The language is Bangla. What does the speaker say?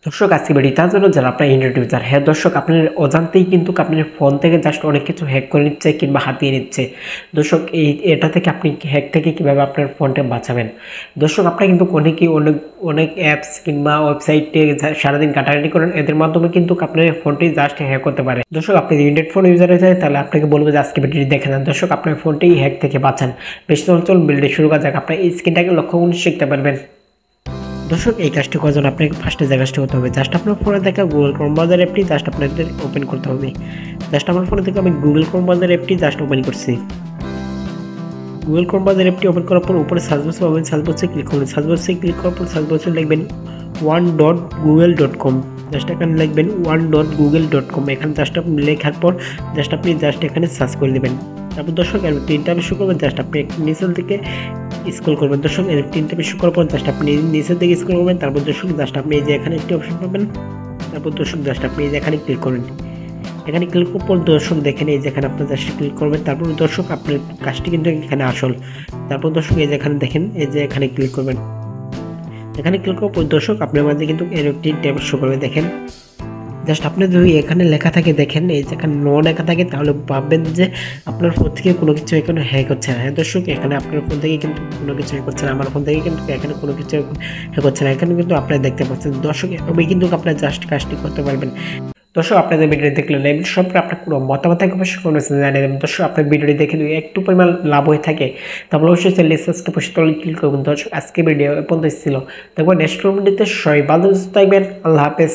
দর্শক আজকে ভিডিও তার জন্য যারা আপনার ইন্টারনেট ইউজার, হ্যাঁ দর্শক আপনার অজান্তেই কিন্তু আপনার ফোন থেকে জাস্ট অনেক কিছু হ্যাক করে নিচ্ছে কিংবা হাতিয়ে নিচ্ছে। দর্শক এটা থেকে আপনি হ্যাক থেকে কিভাবে আপনার ফোনটা বাঁচাবেন। দর্শক আপনারা কিন্তু অনেকেই অনেক অনেক অ্যাপস কিংবা ওয়েবসাইটে সারাদিন ঘাটাঘাটি করেন, এদের মাধ্যমে কিন্তু আপনার ফোনটি জাস্ট হ্যাক হতে পারে। দর্শক আপনি যদি ইন্টারনেট ফোন ইউজার হয়ে যায় তাহলে আপনাকে বলবো যে আজকে ভিডিওটি দেখে নেন। দর্শক আপনার ফোনটি হ্যাক থেকে বাঁচান। বেশি চলুন ভিডিওটি শুরু করা যাক। আপনার এই স্ক্রিনটাকে লক্ষ্য করে শিখতে পারবেন। দর্শক এই কাজটি করার জন্য আপনাকে ফার্স্টে যে কাজটি হতে হবে, জাস্ট আপনার ফোনে দেখা গুগল ক্রোম ব্রাউজার অ্যাপটি জাস্ট আপনাদের ওপেন করতে হবে। জাস্ট আমার ফোনে থেকে আমি গুগল ক্রোম ব্রাউজার অ্যাপটি জাস্ট ওপেন করছি। গুগল ক্রোম ব্রাউজার অ্যাপটি ওপেন করার পর উপরে সার্চ বক্সে পাবেন, সার্চ বক্সে ক্লিক করবেন। সার্চ বক্সে ক্লিক করার পর সার্চ বক্সে লিখবেন one.google.com। জাস্ট এখানে লিখবেন one.google.com। এখানে জাস্ট আপনি লেখার পর আপনি এখানে সার্চ করে দেবেন। তারপর দর্শক এর তিনটা বিষয় করবেন, জাস্ট আপনি নিচের দিকে স্ক্রল করবেন। দর্শক এর তিনটা বিষয় করার পর জাস্ট আপনি নিচের দিকে স্ক্রল করবেন। তারপর দর্শক জাস্ট আপনি এই যে এখানে একটি অপশন পাবেন। তারপর দর্শক জাস্ট আপনি এই যে এখানে ক্লিক করবেন। এখানে ক্লিক করার পর দর্শক দেখেন এই যে এখানে আপনার জাস্ট ক্লিক করবেন। তারপর দর্শক আপনার কাজটি কিন্তু এখানে আসল। তারপর দর্শক এই যে এখানে দেখেন এই যে এখানে ক্লিক করবেন। এখানে ক্লিক করার পর দর্শক আপনার মাঝে কিন্তু এর একটি ট্যাব শো করবে। দেখেন জাস্ট আপনি যদি এখানে লেখা থাকে, দেখেন এই যে এখানে নো লেখা থাকে, তাহলে ভাববেন যে আপনার ফোন থেকে কোনো কিছু এখানে হ্যাক হচ্ছে না। হ্যাঁ দর্শক এখানে আপনার ফোন থেকে কিন্তু কোনো কিছু হ্যাক হচ্ছে না, আমার ফোন থেকে কিন্তু এখানে কোনো কিছু হ্যাক হচ্ছে না। এখানে কিন্তু আপনারা দেখতে পাচ্ছেন দর্শক, এভাবেই কিন্তু আপনারা জাস্ট কাজটি করতে পারবেন। দর্শক আপনাদের ভিডিওটি দেখলেন, এই সম্পর্কে আপনার কোনো মতামত থাকে অবশ্যই কমেন্টে জানিয়ে দেবেন। দর্শক আপনার ভিডিওটি দেখে যদি একটু পরিমাণ লাভ হয়ে থাকে তাহলে অবশ্যই চ্যানেলটি সাবস্ক্রাইব করে ক্লিক করবেন। দর্শক আজকে ভিডিও এ পর্যন্ত ছিল। দেখবেন নেক্সট ভিডিওতে সবাই ভালো থাকবেন। আল্লাহ হাফেজ।